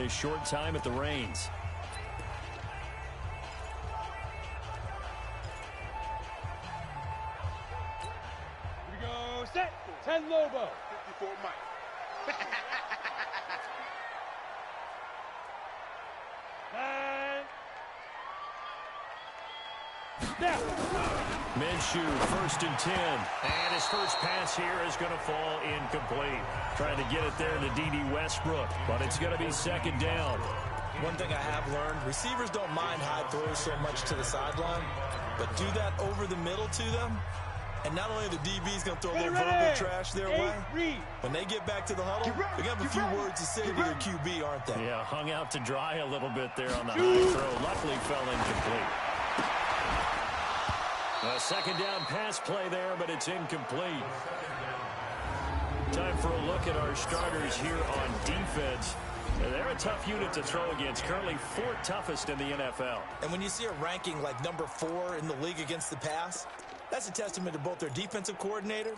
in his short time at the reins. Here we go, set, 10 Lobo. 54 Mike. 9. Snap. Minshew, 1st and 10. And his first pass here is going to fall incomplete. Trying to get it there to D.D. Westbrook, but it's going to be 2nd down. One thing I have learned, receivers don't mind high throws so much to the sideline, but do that over the middle to them, and not only are the DBs going to throw a little verbal trash their way, when they get back to the huddle, they're going to have a few words to say to their QB, aren't they? Yeah, hung out to dry a little bit there on the high throw. Luckily fell incomplete. A 2nd down pass play there, but it's incomplete. Time for a look at our starters here on defense. They're a tough unit to throw against, currently 4th toughest in the NFL. And when you see a ranking like number 4 in the league against the pass, that's a testament to both their defensive coordinator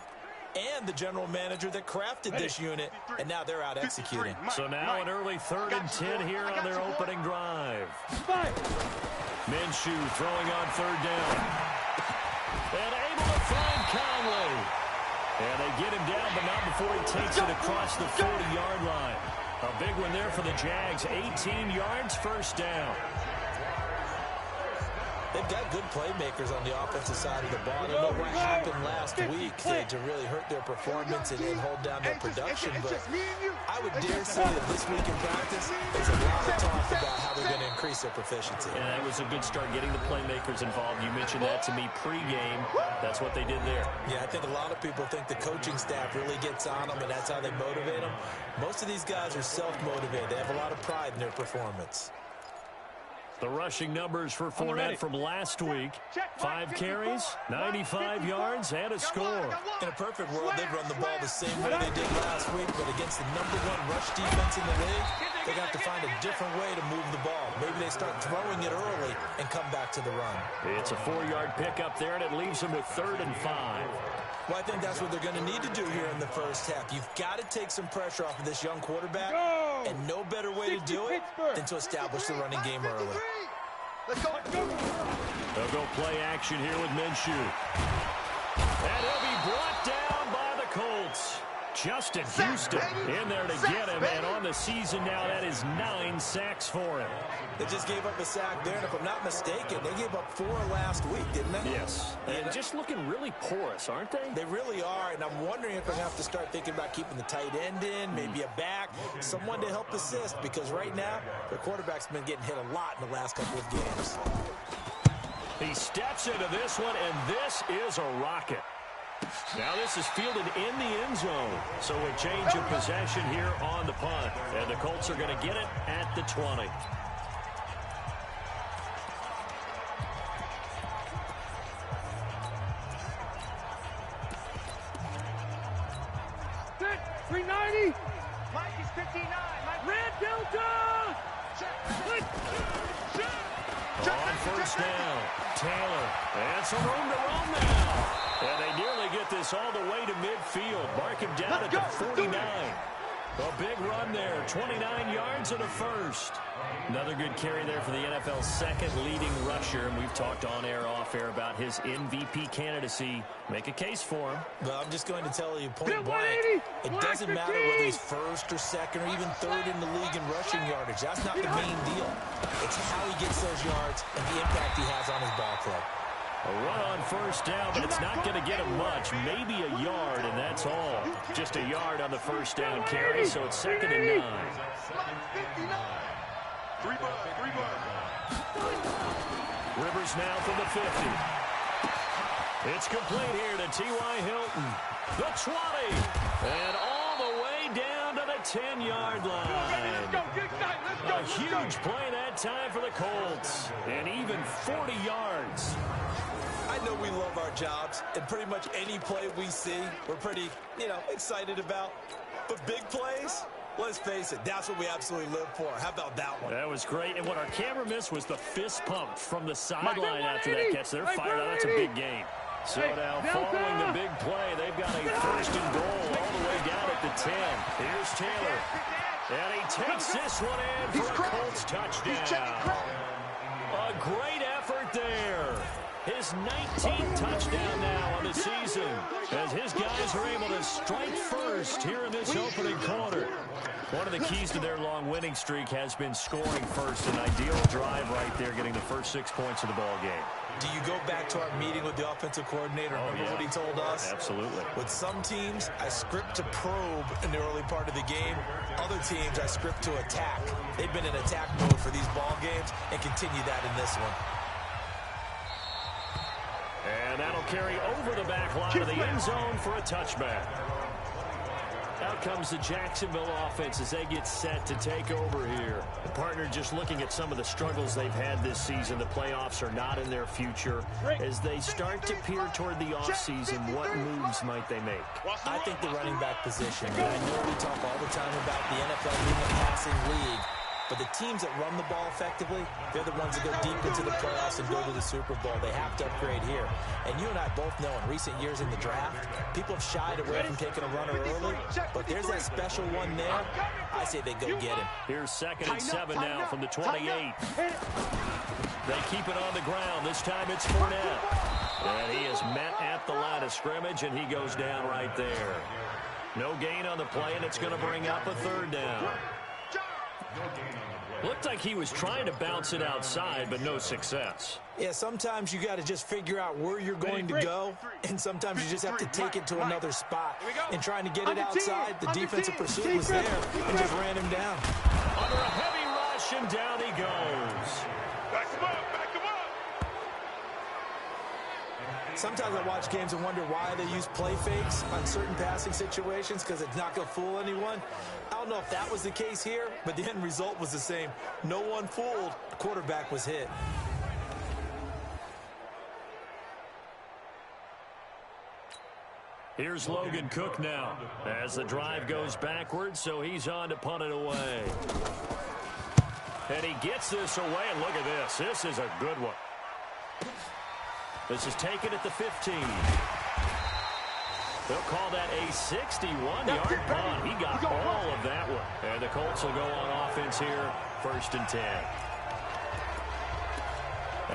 and the general manager that crafted this unit, and now they're out executing. So now an early 3rd and 10 here on their opening drive. Minshew throwing on 3rd down. And able to find Conley. And they get him down, but not before he takes it across the 40-yard line. A big one there for the Jags. 18 yards, 1st down. They've got good playmakers on the offensive side of the ball. I don't know what happened last week to really hurt their performance and hold down their production, but I would dare say that this week in practice, there's a lot of talk about how they're going to increase their proficiency. And that was a good start, getting the playmakers involved. You mentioned that to me pregame. That's what they did there. Yeah, I think a lot of people think the coaching staff really gets on them, and that's how they motivate them. Most of these guys are self-motivated. They have a lot of pride in their performance. The rushing numbers for Fournette from last week. 5 carries, 95 yards, and a score. In a perfect world, they'd run the ball the same way they did last week, but against the #1 rush defense in the league, they got to find a different way to move the ball. Maybe they start throwing it early and come back to the run. It's a 4-yard pickup there, and it leaves them with 3rd and 5. Well, I think that's what they're going to need to do here in the first half. You've got to take some pressure off of this young quarterback, and no better way to do it than to establish the running game early. Let's go. They'll go play action here with Minshew. And he'll be brought down by the Colts. Justin Houston in there to get him, and on the season now, that is 9 sacks for him. They just gave up a sack there, and if I'm not mistaken, they gave up 4 last week, didn't they? Yes, and just looking really porous, aren't they? They really are, and I'm wondering if they're going to have to start thinking about keeping the tight end in, maybe a back, someone to help assist, because right now, their quarterback's been getting hit a lot in the last couple of games. He steps into this one, and this is a rocket. Now this is fielded in the end zone. So a change of possession here on the punt. And the Colts are going to get it at the 20. Set, 390. Mike is 59. Mike. Red Delta. On 1st down, Taylor. And some room to run now. And they nearly get this all the way to midfield. Mark him down at the 49. A big run there. 29 yards and a 1st. Another good carry there for the NFL's 2nd leading rusher. And we've talked on air, off air about his MVP candidacy. Make a case for him. Well, I'm just going to tell you point blank. It doesn't matter whether he's 1st or 2nd or even 3rd in the league in rushing yardage. That's not the main deal. It's how he gets those yards and the impact he has on his ball club. A run on 1st down, but it's not going to get him much. Maybe a yard, and that's all. Just a yard on the 1st down carry, so it's 2nd and 9. Rivers now from the 50. It's complete here to T.Y. Hilton. The 20. And all the way down to the 10-yard line. A huge play that time for the Colts. And even 40 yards. I know we love our jobs, and pretty much any play we see, we're pretty, excited about. But big plays, let's face it, that's what we absolutely live for. How about that one? That was great. And what our camera missed was the fist pump from the sideline after that catch. They're fired out. That's a big game. So now following the big play, they've got a 1st and goal all the way down at the 10. Here's Taylor. And he takes this one in for a Colts touchdown. A great effort there. His 19th touchdown now on the season as his guys are able to strike first here in this opening quarter. One of the keys to their long winning streak has been scoring first. An ideal drive right there, getting the first 6 points of the ball game. Do you go back to our meeting with the offensive coordinator? Remember what he told us? Absolutely. With some teams, I script to probe in the early part of the game. Other teams, I script to attack. They've been in attack mode for these ball games and continue that in this one. And that'll carry over the back line of the end zone for a touchback. Out comes the Jacksonville offense as they get set to take over here. The partner just looking at some of the struggles they've had this season. The playoffs are not in their future. As they start to peer toward the offseason, what moves might they make? I think the running back position. And I know we talk all the time about the NFL being a passing league. But the teams that run the ball effectively, they're the ones that go deep into the playoffs and go to the Super Bowl. They have to upgrade here. And you and I both know in recent years in the draft, people have shied away from taking a runner early. But there's that special one there. I say they go get him. Here's 2nd and 7 now from the 28. They keep it on the ground. This time it's Fournette. And he is met at the line of scrimmage, and he goes down right there. No gain on the play, and it's going to bring up a 3rd down. Looked like he was trying to bounce it outside, but no success. Yeah, sometimes you got to just figure out where you're going to go, and sometimes you just have to take it to another spot. And trying to get it outside, the defensive pursuit was there and just ran him down. Under a heavy rush, and down he goes. Back him up, back him up. Sometimes I watch games and wonder why they use play fakes on certain passing situations because it's not going to fool anyone. I don't know if that was the case here, but the end result was the same. No one fooled. The quarterback was hit. Here's Logan Cook now as the drive goes backwards, so he's on to punt it away. And he gets this away, and look at this. This is a good one. This is taken at the 15. They'll call that a 61-yard punt. He got all of that one. And the Colts will go on offense here, 1st and 10.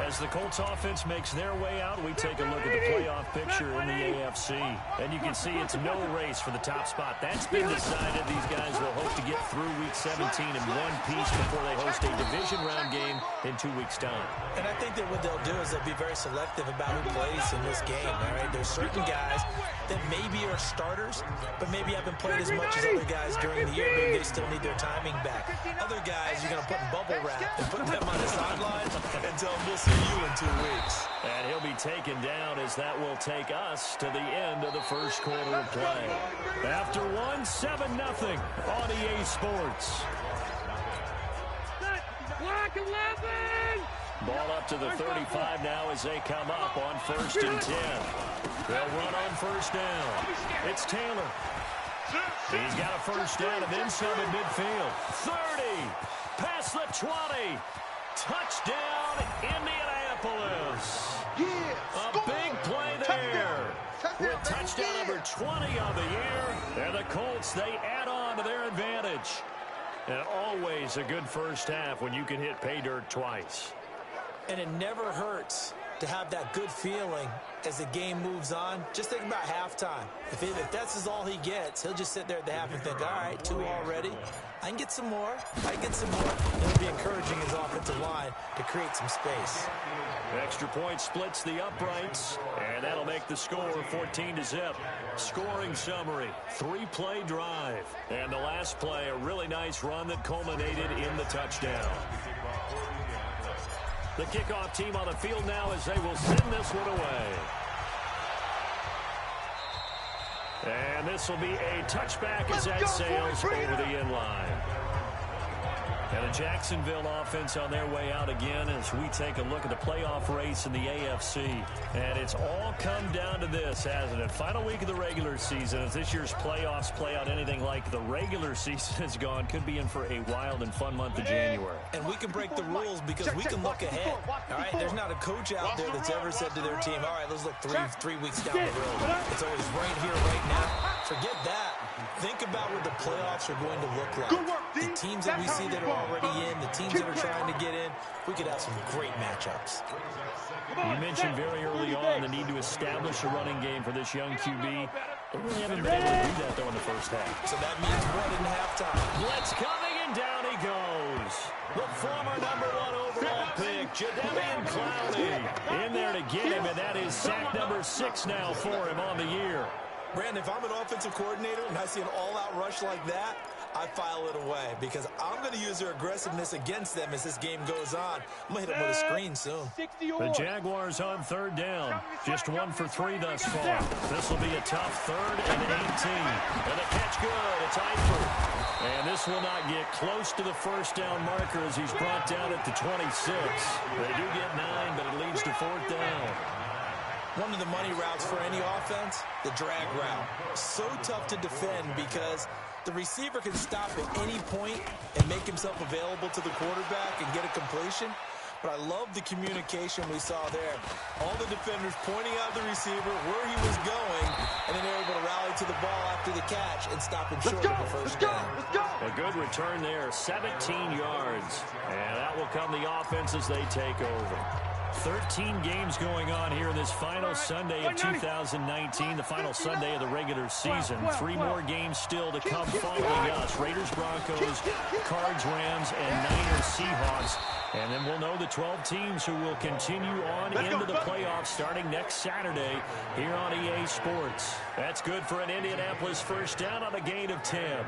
As the Colts offense makes their way out, we take a look at the playoff picture in the AFC. And you can see it's no race for the top spot. That's been decided. These guys will hope to get through Week 17 in one piece before they host a division round game in 2 weeks' time. And I think that what they'll do is they'll be very selective about who plays in this game. All right, there's certain guys that maybe are starters, but maybe haven't played as much as other guys during the year. Maybe they still need their timing back. Other guys, you're going to put in bubble wrap and put them on the sideline and tell them we'll see you in 2 weeks. And he'll be taken down as that will take us to the end of the first quarter of play. After one, 7-0 on EA Sports. Black 11! Ball up to the 35 now as they come up on 1st and 10. They'll run on 1st down. It's Taylor. He's got a 1st down and then some at midfield. 30, past the 20. Touchdown, Indianapolis. A big play there. With touchdown number 20 on the year. And the Colts, they add on to their advantage. And always a good first half when you can hit pay dirt twice. And it never hurts to have that good feeling as the game moves on. Just think about halftime. If that's all he gets, he'll just sit there at the half and think, all right, 2 already. I can get some more. I can get some more. He'll be encouraging his offensive line to create some space. Extra point splits the uprights, and that'll make the score 14-0. Scoring summary, 3-play drive. And the last play, a really nice run that culminated in the touchdown. The kickoff team on the field now as they will send this one away. And this will be a touchback as that sails over the end line. And a Jacksonville offense on their way out again as we take a look at the playoff race in the AFC. And it's all come down to this, hasn't it? Final week of the regular season. As this year's playoffs play out anything like the regular season has gone, could be in for a wild and fun month of January. And we can break the rules because we can look ahead. All right, there's not a coach out there that's ever said to their team, all right, let's look three weeks down the road. It's always right here, right now. Forget that. Think about what the playoffs are going to look like. The teams that we see that are already in, the teams that are trying to get in, we could have some great matchups. You mentioned very early on the need to establish a running game for this young QB. They really haven't been able to do that, though, in the first half. So that means what in halftime? Blitz coming, and down he goes. The former #1 overall pick, Jadeveon Clowney, in there to get him, and that is sack number 6 now for him on the year. Brandon, if I'm an offensive coordinator and I see an all-out rush like that, I file it away because I'm going to use their aggressiveness against them as this game goes on. I'm going to hit them with a screen soon. The Jaguars on 3rd down. Just 1 for 3 thus far. This will be a tough 3rd and 18. And a catch good. It's Eifert. And this will not get close to the first down marker as he's brought down at the 26. They do get 9, but it leads to 4th down. One of the money routes for any offense, the drag route. So tough to defend because the receiver can stop at any point and make himself available to the quarterback and get a completion. But I love the communication we saw there. All the defenders pointing out the receiver, where he was going, and then they're able to rally to the ball after the catch and stop him short of the first down. A good return there, 17 yards. And that will come the offense as they take over. 13 games going on here in this final Sunday of 2019, the final Sunday of the regular season. 3 more games still to come following us. Raiders, Broncos, Cards, Rams, and Niners, Seahawks. And then we'll know the 12 teams who will continue on into the playoffs starting next Saturday here on EA Sports. That's good for an Indianapolis first down on a gain of 10.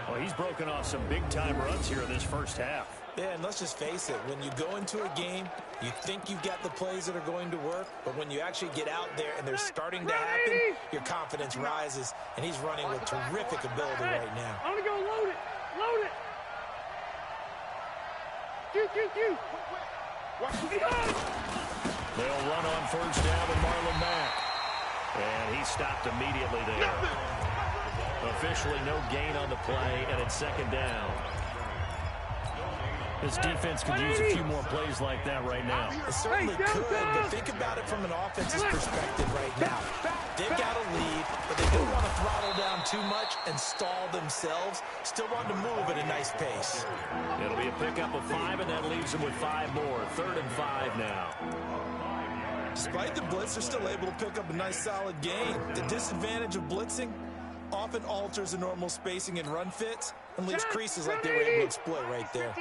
Well, he's broken off some big-time runs here in this first half. Yeah, and let's just face it, when you go into a game, you think you've got the plays that are going to work, but when you actually get out there and they're starting to happen, your confidence rises, and he's running with terrific ability right now. I'm going to go load it. Load it. They'll run on first down with Marlon Mack. And he stopped immediately there. Officially no gain on the play, and it's 2nd down. This defense could use a few more plays like that right now. It certainly could, but think about it from an offense's perspective right now. They've got a lead, but they don't want to throttle down too much and stall themselves. Still want to move at a nice pace. It'll be a pickup of 5, and that leaves them with 5 more. 3rd and 5 now. Despite the blitz, they're still able to pick up a nice solid gain. The disadvantage of blitzing often alters the normal spacing and run fits and leaves creases like they were able to exploit right there.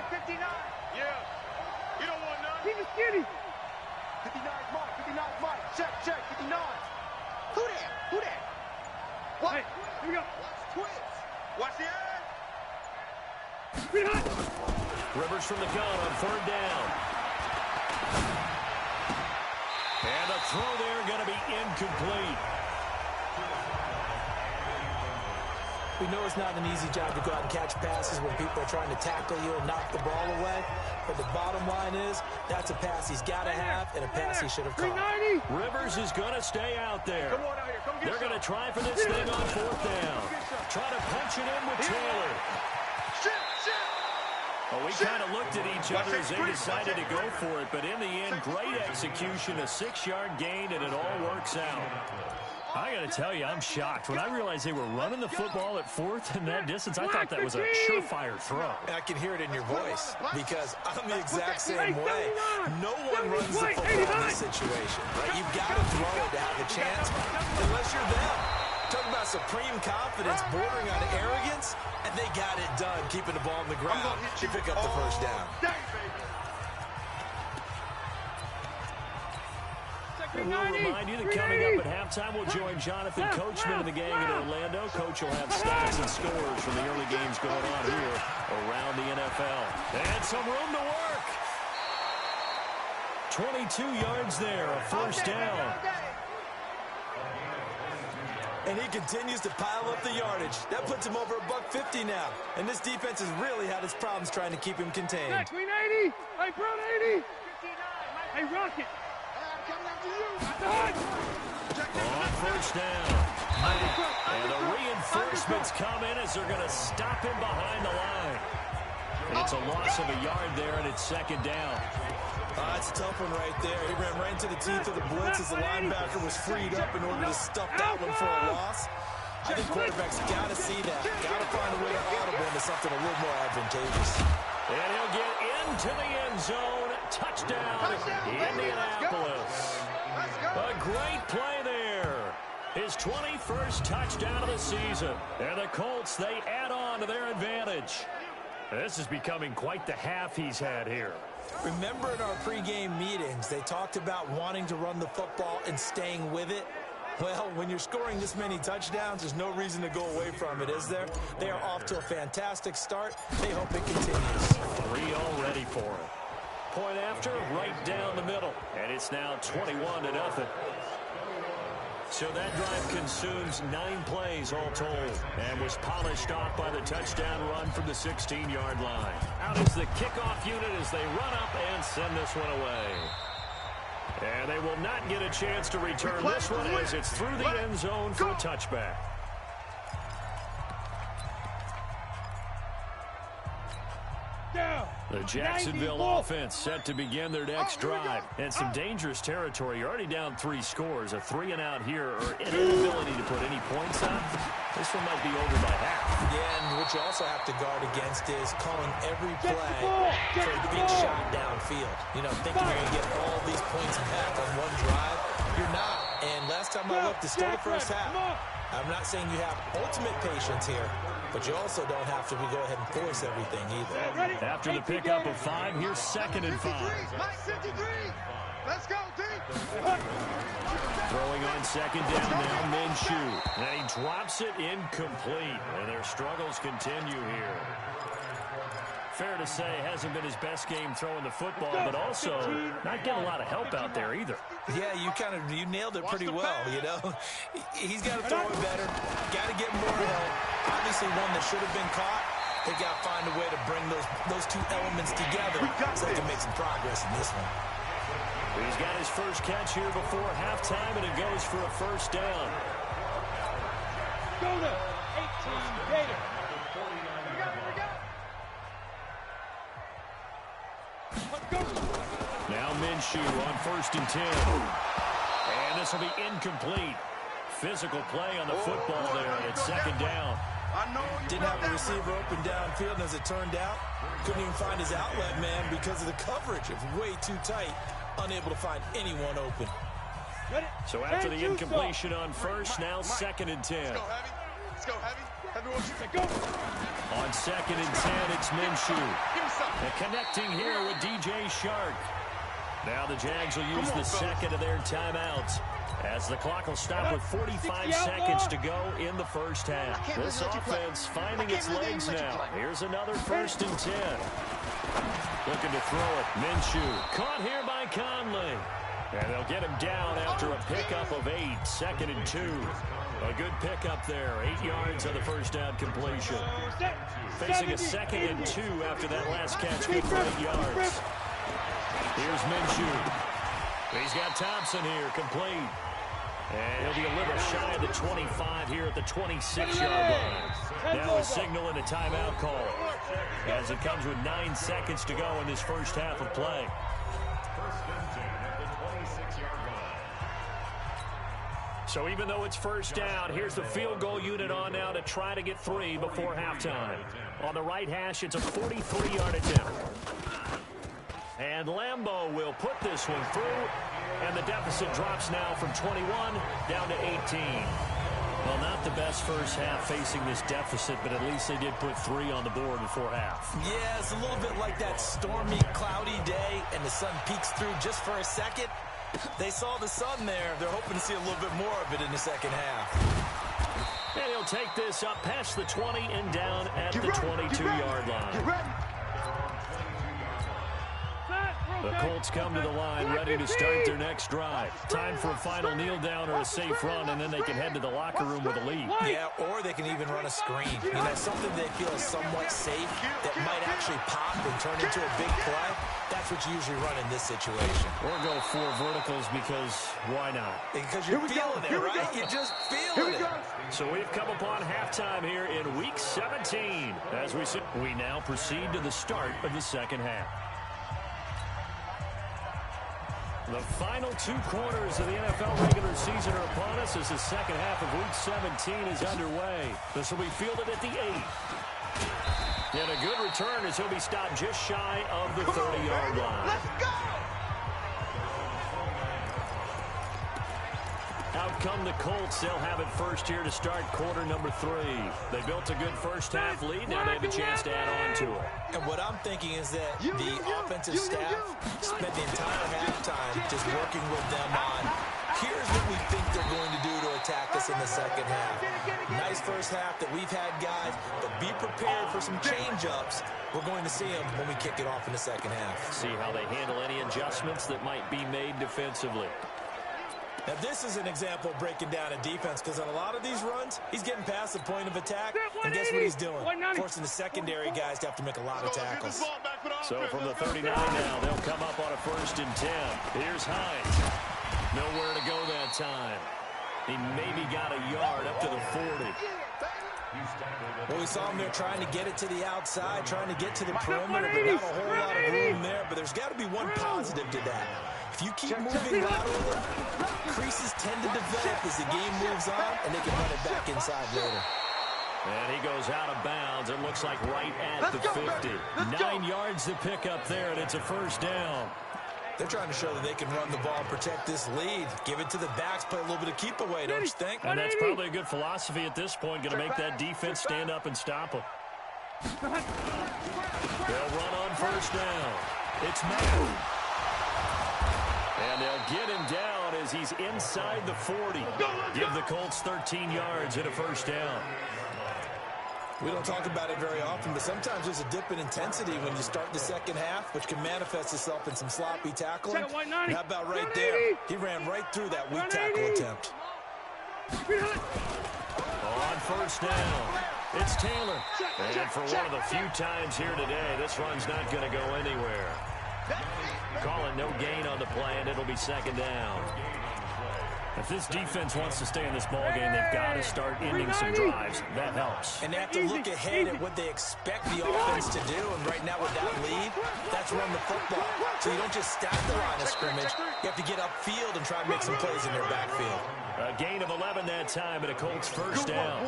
59. Yeah. You don't want none. Keep it skinny. 59's Mike. 59's Mike. Check. 59. Who that? What? Hey, here we go. Twins. Watch the ass. Green hot. Rivers from the gun on 3rd down. And the throw there going to be incomplete. We know it's not an easy job to go out and catch passes when people are trying to tackle you and knock the ball away. But the bottom line is, that's a pass he's got to have and a pass he should have caught. Rivers is going to stay out there. Come on out here. Come get They're going to try for this thing on 4th down. Try to punch it in with Taylor. Well, we kind of looked at each other as they decided to go for it. But in the end, great execution, a 6-yard gain, and it all works out. I got to tell you, I'm shocked. When I realized they were running the football at 4th in that distance, I thought that was a surefire throw. I can hear it in your voice because I'm the exact same way. No one runs the football in this situation. Right? You've got to throw it to have a chance unless you're them. Talk about supreme confidence bordering on arrogance, and they got it done, keeping the ball on the ground to pick up the first down. And we'll remind you that coming up at halftime, we'll join Jonathan Coachman and the gang in Orlando. Coach will have stats and scores from the early games going on here around the NFL. And some room to work. 22 yards there, a first down. And he continues to pile up the yardage. That puts him over $150 now. And this defense has really had its problems trying to keep him contained. Green 80. Hey, Brown 80. Hey, Rocket. On first down. And the reinforcements come in as they're going to stop him behind the line. And it's a loss of a yard there, and it's 2nd down. That's a tough one right there. He ran right into the teeth of the blitz as the linebacker was freed up in order to stuff that one for a loss. I think quarterbacks got to see that. Got to find a way to audible into something a little more advantageous. And he'll get into the end zone. Touchdown, Indianapolis. A great play there. His 21st touchdown of the season. And the Colts, they add on to their advantage. This is becoming quite the half he's had here. Remember in our pregame meetings, they talked about wanting to run the football and staying with it? Well, when you're scoring this many touchdowns, there's no reason to go away from it, is there? They are off to a fantastic start. They hope it continues. 3 already for him. Point after, right down the middle. And it's now 21-0. So that drive consumes 9 plays all told and was polished off by the touchdown run from the 16-yard line. Out is the kickoff unit as they run up and send this one away. And they will not get a chance to return this one as it's through the end zone for a touchback. The Jacksonville offense set to begin their next drive. And some dangerous territory. You're already down 3 scores. A 3-and-out here or an inability to put any points on. This one might be over by half. Yeah, and what you also have to guard against is calling every play for a big shot downfield. You know, thinking you're going to get all these points back on one drive. You're not. And last time I looked, it's still the first half. I'm not saying you have ultimate patience here, but you also don't have to go ahead and force everything either. After the pickup of 5, here's 2nd and 5. Let's go, D. Throwing on 2nd down now, Minshew. And he drops it incomplete. And their struggles continue here. Fair to say, hasn't been his best game throwing the football, but also not getting a lot of help out there either. Yeah, you nailed it pretty well, you know. He's got to throw it better. Got to get more help. Obviously one that should have been caught. They got to find a way to bring those 2 elements together so they can make some progress in this one. He's got his first catch here before halftime, and it goes for a first down. Go to 18 Gator. Now Minshew on 1st and 10. And this will be incomplete. Physical play on the football there, and it's 2nd down. Didn't have a receiver open downfield, and as it turned out, couldn't even find his outlet man because of the coverage. It was way too tight, unable to find anyone open. So after the incompletion on 1st, now 2nd and 10. Let's go, Heavy. On 2nd and 10, it's Minshew. And connecting here with DJ Shark. Now the Jags will use the 2nd of their timeouts as the clock will stop with 45 seconds to go in the first half. This offense finding its legs now. Here's another 1st and 10. Looking to throw it. Minshew caught here by Conley. And they'll get him down after a pickup of 8. 2nd and 2. A good pickup there. 8 yards on the first down completion. Facing a 2nd and 2 after that last catch. Good for 8 yards. Here's Minshew. He's got Thompson here, complete. And he'll be a little shy of the 25 here at the 26-yard line. Now a signal and a timeout call as it comes with 9 seconds to go in this first half of play. So even though it's first down, here's the field goal unit on now to try to get 3 before halftime. On the right hash, it's a 43-yard attempt. And Lambeau will put this one through, and the deficit drops now from 21 down to 18. Well, not the best first half facing this deficit, but at least they did put 3 on the board before half. Yeah, it's a little bit like that stormy, cloudy day, and the sun peeks through just for a second. They saw the sun there. They're hoping to see a little bit more of it in the second half. And he'll take this up past the 20 and down at the 22-yard line. The Colts come to the line ready to start their next drive. Time for a final kneel down or a safe run, and then they can head to the locker room with a lead. Yeah, or they can even run a screen. You know, something they feel is somewhat safe that might actually pop and turn into a big play. That's what you usually run in this situation. Or go 4 verticals because why not? Because you're feeling it, right? You're just feeling it. So we've come upon halftime here in Week 17. As we now proceed to the start of the second half. The final 2 quarters of the NFL regular season are upon us as the second half of Week 17 is underway. This will be fielded at the 8. And a good return as he'll be stopped just shy of the 30-yard line. Let's go! Out come the Colts. They'll have it first here to start quarter number 3. They built a good first-half lead. Now they have a chance to add on to it. And what I'm thinking is that the offensive staff spent the entire halftime just working with them on, here's what we think they're going to do to attack us in the second half. Nice first half that we've had, guys, but be prepared for some change-ups. We're going to see them when we kick it off in the second half. See how they handle any adjustments that might be made defensively. Now, this is an example of breaking down a defense because on a lot of these runs, he's getting past the point of attack, and guess what he's doing? Forcing the secondary guys to have to make a lot of tackles. So from the 39 now, they'll come up on a 1st and 10. Here's Hines. Nowhere to go that time. He maybe got a yard up to the 40. Well, we saw him there trying to get it to the outside, trying to get to the perimeter, but not a whole lot of room there. But there's got to be one positive to that. If you keep moving laterally, creases tend to develop as the game moves on, and they can run it back inside later. And he goes out of bounds. It looks like right at the 50. 9 yards to pick up there, and it's a 1st down. They're trying to show that they can run the ball, protect this lead, give it to the backs, play a little bit of keep away, don't you think? And that's probably a good philosophy at this point, going to make that defense stand up and stop them. They'll run on 1st down. It's Matt. And they'll get him down as he's inside the 40. Give the Colts 13 yards and a 1st down. We don't talk about it very often, but sometimes there's a dip in intensity when you start the second half, which can manifest itself in some sloppy tackling. And how about right there? He ran right through that weak tackle attempt. On 1st down, it's Taylor. And for one of the few times here today, this run's not going to go anywhere. Call it no gain on the play, and it'll be 2nd down. If this defense wants to stay in this ballgame, they've got to start ending some drives. That helps. And they have to look ahead at what they expect the offense to do. And right now with that lead, that's run the football. So you don't just stack the line of scrimmage. You have to get upfield and try and make some plays in their backfield. A gain of 11 that time, and a Colts 1st down.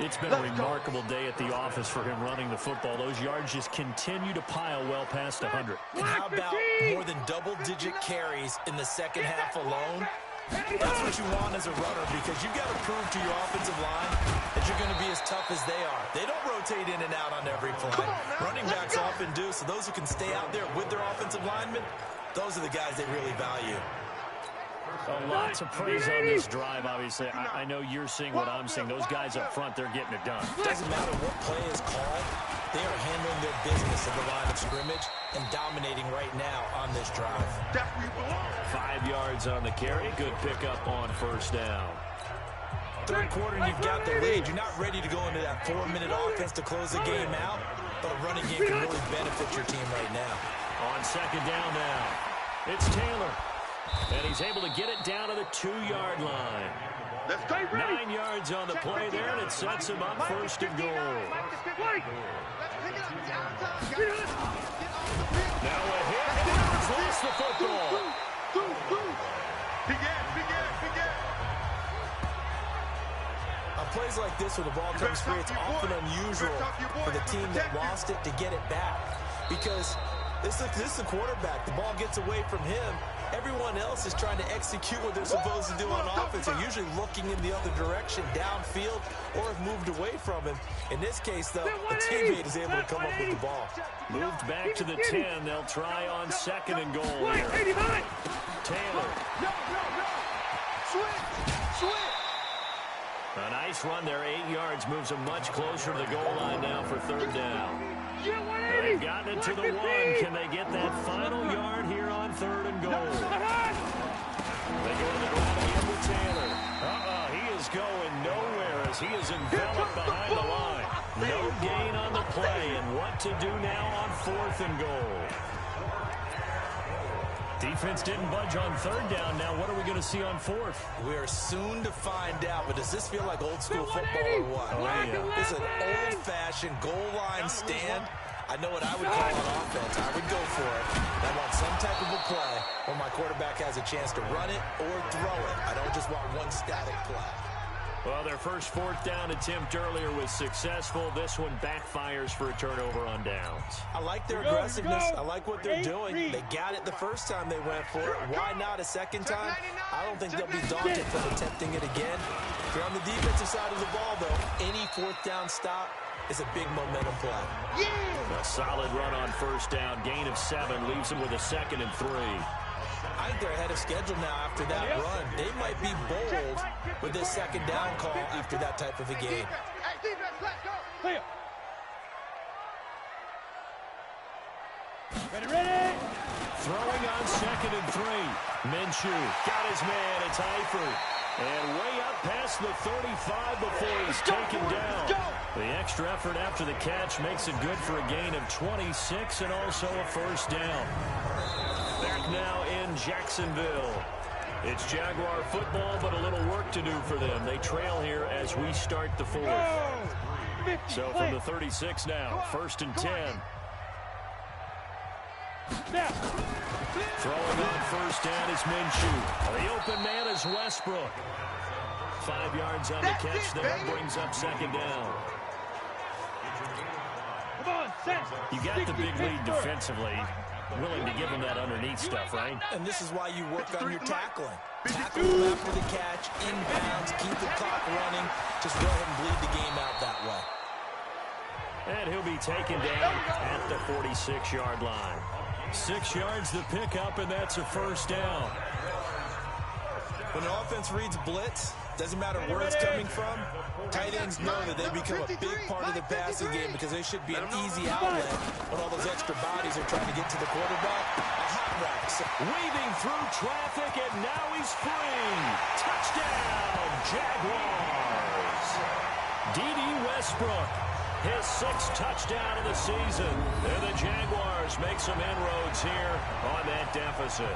It's been a remarkable day at the office for him running the football. Those yards just continue to pile well past 100. And how about more than double-digit carries in the second half alone? That's what you want as a runner because you've got to prove to your offensive line that you're going to be as tough as they are. They don't rotate in and out on every play. Running backs often do, so those who can stay out there with their offensive linemen, those are the guys they really value. Lots of praise on this drive, obviously. I know you're seeing what I'm seeing. Those guys up front, they're getting it done. Doesn't matter what play is called. They are handling their business at the line of scrimmage and dominating right now on this drive. 5 yards on the carry. Good pickup on 1st down. 3rd quarter, and you've got the lead. You're not ready to go into that 4-minute offense to close the game out, but a running game can really benefit your team right now. On 2nd down now, it's Taylor. And he's able to get it down to the 2-yard line. 9 yards on the play there, and it sets him up 1st and goal. Now a hit, and he's lost the football. On plays like this where the ball comes free, it's often unusual for the team that lost it to get it back. Because this is the quarterback. The ball gets away from him. Everyone else is trying to execute what they're supposed to do on offense. They're usually looking in the other direction, downfield, or have moved away from him. In this case, though, a teammate is able to come up with the ball. Moved back to the 10. They'll try on 2nd and goal here. Taylor. A nice run there, 8 yards. Moves them much closer to the goal line now for 3rd down. They've gotten it to the 1. Can they get that final yard here on 3rd and goal? They go to the ground again with Taylor. He is going nowhere as he is enveloped behind the line. No gain on the play, and what to do now on 4th and goal. Defense didn't budge on 3rd down. Now what are we going to see on 4th? We are soon to find out, but does this feel like old school football or what? Oh, yeah. It's an old-fashioned goal line stand. I know what I would call on offense. I would go for it. I want some type of a play where my quarterback has a chance to run it or throw it. I don't just want one static play. Well, their first fourth down attempt earlier was successful. This one backfires for a turnover on downs. I like their aggressiveness. I like what they're doing. They got it the first time they went for it. Why not a second time? I don't think they'll be daunted from attempting it again. If you're on the defensive side of the ball, though, any fourth down stop is a big momentum play. A solid run on first down. Gain of 7 leaves them with a 2nd and 3. I think they're ahead of schedule now after that run. They might be bold with this second down call after that type of a game. Ready. Throwing on 2nd and 3. Minshew got his man. It's Eifert. And way up past the 35 before he's taken down. The extra effort after the catch makes it good for a gain of 26 and also a first down. Back now in Jacksonville. It's Jaguar football, but a little work to do for them. They trail here as we start the 4th. So from the 36 now, 1st and 10. Throwing on first down is Minshew. The open man is Westbrook. 5 yards on the catch there, brings up 2nd down. You got the big lead defensively. Willing to give him that underneath stuff, right? And this is why you work on your tackling. Tackle him after the catch, inbounds, keep the clock running. Just go ahead and bleed the game out that way. And he'll be taken down at the 46-yard line. 6 yards the pickup, and that's a first down. When an offense reads blitz, doesn't matter where it's coming from, tight ends know that they become a big part of the passing game because they should be an easy outlet when all those extra bodies are trying to get to the quarterback. A hot route. Weaving through traffic, and now he's free. Touchdown, Jaguars. D.D. Westbrook, his 6th touchdown of the season. And the Jaguars make some inroads here on that deficit.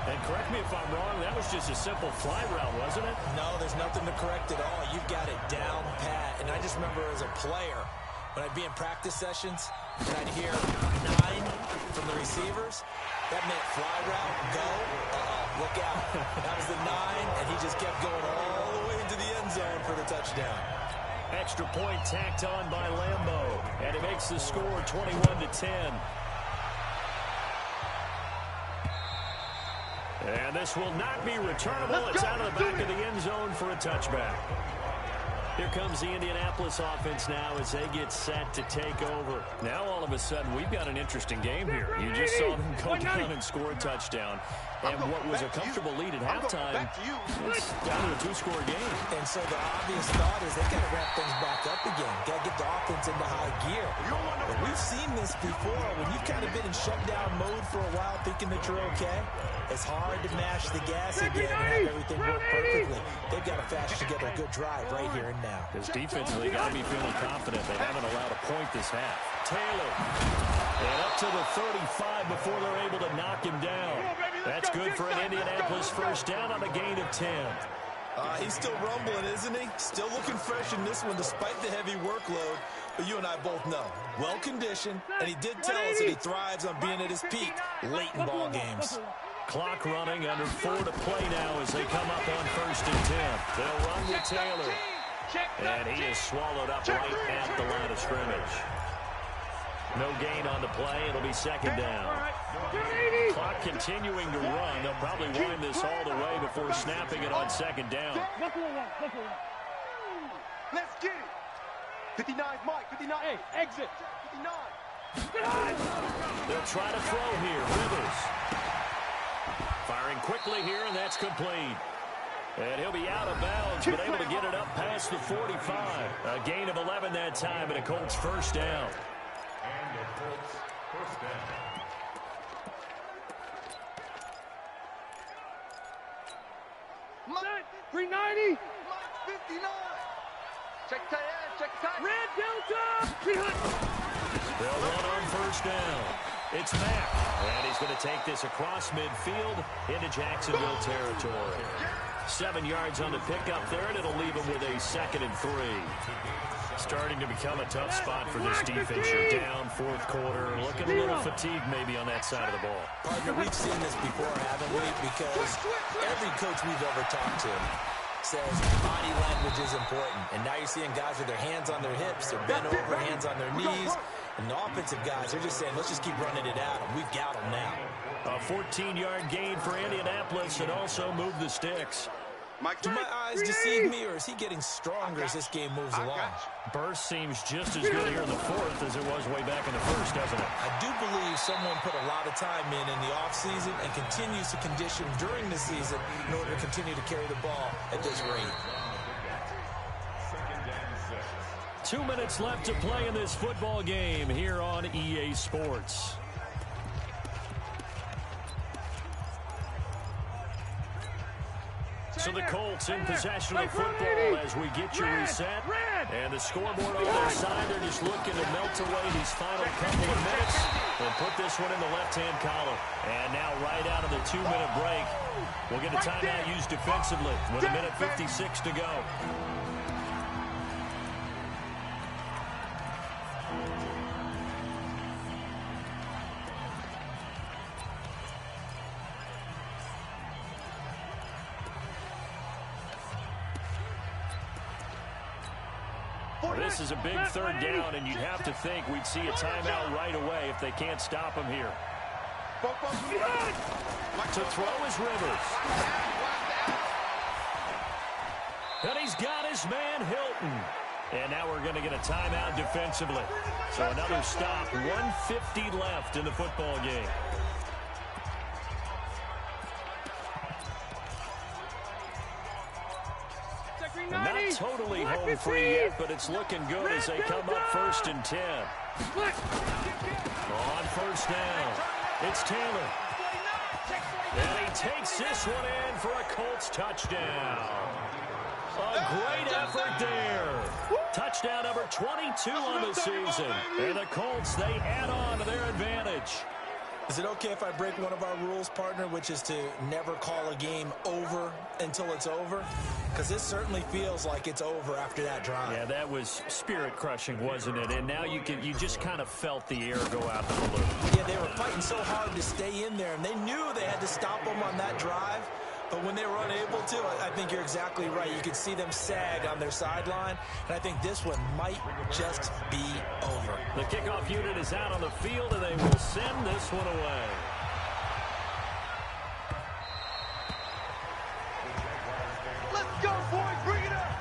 And correct me if I'm wrong, that was just a simple fly route, wasn't it? No, there's nothing to correct at all. You've got it down pat. And I just remember as a player, when I'd be in practice sessions, and I'd hear 9 from the receivers, that meant fly route, go, look out. That was the 9, and he just kept going all the way into the end zone for the touchdown. Extra point tacked on by Lambeau, and it makes the score 21-10. And this will not be returnable. It's out of the back of the end zone for a touchback. Here comes the Indianapolis offense now as they get set to take over. Now all of a sudden we've got an interesting game here. You just saw them go down and score a touchdown. And what was a comfortable lead at halftime, it's down to a 2-score game. And so the obvious thought is they got to ramp things back up again. Got to get the offense into high gear. But we've seen this before. When you've kind of been in shutdown mode for a while thinking that you're okay, it's hard to mash the gas again and have everything work perfectly. They've got to fashion together a good drive right here and now. Because defensively, got to be feeling confident. They haven't allowed a point this half. Taylor. And up to the 35 before they're able to knock him down. That's good for an Indianapolis first down on a gain of 10. He's still rumbling, isn't he? Still looking fresh in this one despite the heavy workload. But you and I both know, well-conditioned, and he did tell us that he thrives on being at his peak late in ball games. Clock running, under 4 to play now as they come up on 1st and 10. They'll run with Taylor. And he is swallowed up right at the line of scrimmage. No gain on the play. It'll be 2nd down. Clock continuing to run. They'll probably wind this all the way before snapping it on 2nd down. Let's get it. 59, Mike. 59. Hey, exit. 59. They'll try to throw here. Rivers. Firing quickly here, and that's complete. And he'll be out of bounds, but able to get it up past the 45. A gain of 11 that time, and a Colts first down. 390. 59. Check tight end. Check tight. Red Delta. 300. They'll run on first down. It's Mack, and he's going to take this across midfield into Jacksonville territory. 7 yards on the pickup there, and it'll leave them with a 2nd and 3. Starting to become a tough spot for this defense. You're down fourth quarter. Looking a little fatigued maybe on that side of the ball. Partner, we've seen this before, haven't we? Because every coach we've ever talked to says body language is important. And now you're seeing guys with their hands on their hips, they're bent over, hands on their knees. And the offensive guys, they're just saying, let's just keep running it at them. We've got them now. A 14-yard gain for Indianapolis and also move the sticks. Do my eyes deceive me, or is he getting stronger as this game moves along? Burst seems just as good here in the fourth as it was way back in the first, doesn't it? I do believe someone put a lot of time in the offseason and continues to condition during the season in order to continue to carry the ball at this rate. 2 minutes left to play in this football game here on EA Sports. So the Colts in possession of football as we get you reset. And the scoreboard on their side, they're just looking to melt away these final couple of minutes and put this one in the left-hand column. And now right out of the 2-minute break, we'll get a timeout used defensively with 1:56 to go. This is a big third down, and you'd have to think we'd see a timeout right away if they can't stop him here. To throw is Rivers. And he's got his man Hilton. And now we're going to get a timeout defensively. So another stop, 1:50 left in the football game. Not totally home free yet, but it's looking good as they come up 1st and 10. On first down, it's Taylor. And he takes this one in for a Colts touchdown. A great effort there. Touchdown number 22 on the season. And the Colts, they add on to their advantage. Is it okay if I break one of our rules, partner, which is to never call a game over until it's over? Because this certainly feels like it's over after that drive. Yeah, that was spirit-crushing, wasn't it? And now you just kind of felt the air go out the balloon. Yeah, they were fighting so hard to stay in there, and they knew they had to stop them on that drive. But when they were unable to, I think you're exactly right. You could see them sag on their sideline, and I think this one might just be over. The kickoff unit is out on the field, and they will send this one away. Let's go, boys. Bring it up.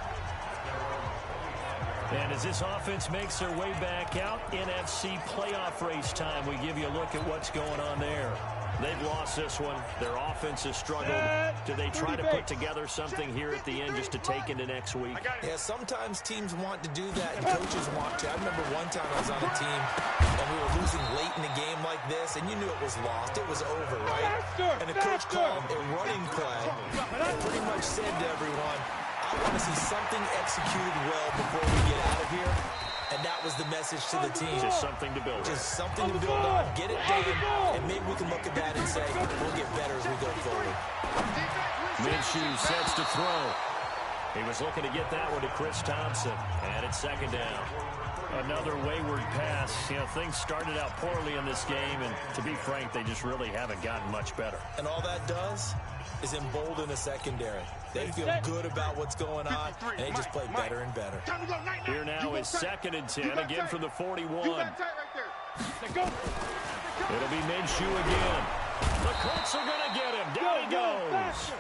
And as this offense makes their way back out, NFC playoff race time, we give you a look at what's going on there. They've lost this one. Their offense has struggled. Do they try to put together something here at the end just to take into next week? Yeah, sometimes teams want to do that and coaches want to. I remember one time I was on a team and we were losing late in a game like this, and you knew it was lost. It was over, right? And the coach called a running play and pretty much said to everyone, I want to see something executed well before we get out of here. And that was the message to the team. Just something to build on. Just something to build on. Get it done, and maybe we can look at that and say, we'll get better as we go forward. Minshew sets to throw. He was looking to get that one to Chris Thompson. And it's 2nd down. Another wayward pass. You know, things started out poorly in this game, and to be frank, they just really haven't gotten much better. And all that does is embolden the secondary. They feel good about what's going on, and they just play better and better. Here now is 2nd and 10, again from the 41. It'll be Minshew again. The Colts are going to get him. Down he goes.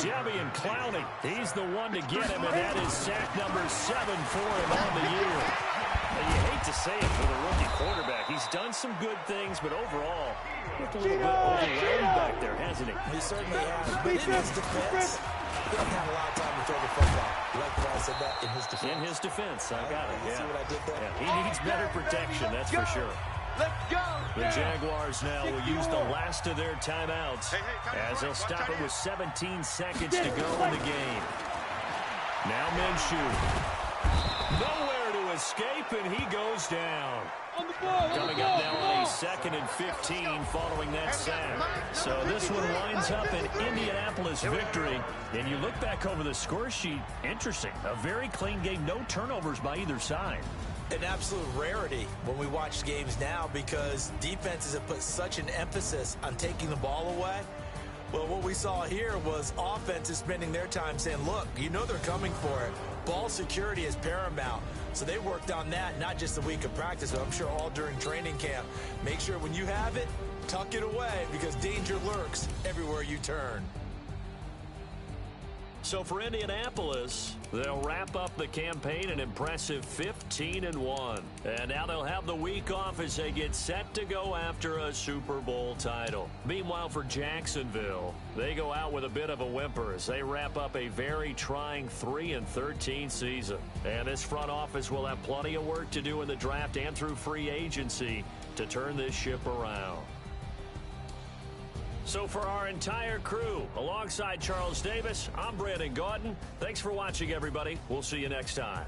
Jadeveon Clowney, he's the one to get him, and that is sack number 7 for him on the year. And you hate to say it for the rookie quarterback. He's done some good things, but overall, looked a little bit overwhelmed back there, hasn't he? He certainly has. But in his defense, he doesn't have a lot of time to throw the football. You like the way I said that? In his defense. In his defense, I got it. You see what I did there? Yeah, he needs better protection, that's for sure. Let's go. The Jaguars now will use the last of their timeouts as they'll stop it with 17 seconds to go in the game. Now Minshew. Nowhere to escape, and he goes down. Coming up now on a 2nd and 15 following that sack. So this one winds up an Indianapolis victory. And you look back over the score sheet, interesting. A very clean game, no turnovers by either side. An absolute rarity when we watch games now because defenses have put such an emphasis on taking the ball away. Well, what we saw here was offenses spending their time saying, look, you know they're coming for it. Ball security is paramount. So they worked on that, not just a week of practice, but I'm sure all during training camp. Make sure when you have it, tuck it away because danger lurks everywhere you turn. So for Indianapolis, they'll wrap up the campaign an impressive 15-1. And now they'll have the week off as they get set to go after a Super Bowl title. Meanwhile, for Jacksonville, they go out with a bit of a whimper as they wrap up a very trying 3-13 season. And this front office will have plenty of work to do in the draft and through free agency to turn this ship around. So for our entire crew, alongside Charles Davis, I'm Brandon Gaudin. Thanks for watching, everybody. We'll see you next time.